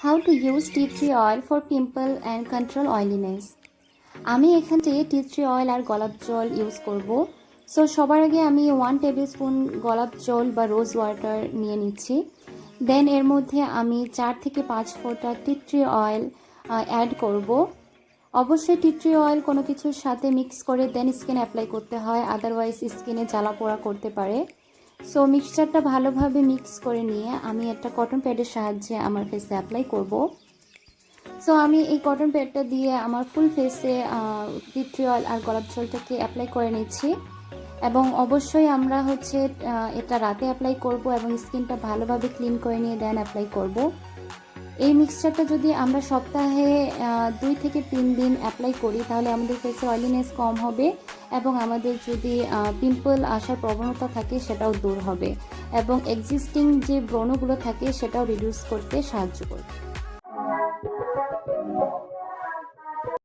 How to use tea tree oil for pimple and control oiliness. আমি এখানে tea tree oil আর গোলাপ জল use করব। সো সবার আগে আমি 1 টেবিলস্পুন গোলাপ জল বা রোজ ওয়াটার নিয়ে নিচ্ছি। দেন এর মধ্যে আমি 4 থেকে 5 ফোঁটা টি ট্রি অয়েল অ্যাড করব। অবশ্যই টি ট্রি অয়েল কোনো কিছুর সাথে মিক্স করে দেন স্কিনে অ্যাপ্লাই করতে হয়, আদারওয়াইজ স্কিনে জ্বালা পোড়া করতে পারে। সো মিক্সচারটা ভালোভাবে মিক্স করে নিয়ে আমি একটা কটন প্যাডের সাহায্যে আমার ফেসে অ্যাপ্লাই করব। সো আমি এই কটন প্যাডটা দিয়ে আমার ফুল ফেসে টি ট্রি অয়েল আর গোলাপ জলটাকে অ্যাপ্লাই করে নিচ্ছি। এবং অবশ্যই আমরা এটা রাতে অ্যাপ্লাই করব এবং স্কিনটা ভালোভাবে ক্লিন করে নিয়ে দেন অ্যাপ্লাই করব। এই মিক্সচারটা যদি আমরা সপ্তাহে 2 থেকে 3 দিন অ্যাপ্লাই করি তাহলে আমাদের ফেসে অয়েলিনেস কম হবে এবং আমাদের যদি পিম্পল আসার প্রবণতা থাকে সেটাও দূর হবে এবং এক্সিস্টিং যে ব্রণগুলো থাকে সেটাও রিডিউস করতে সাহায্য করবে।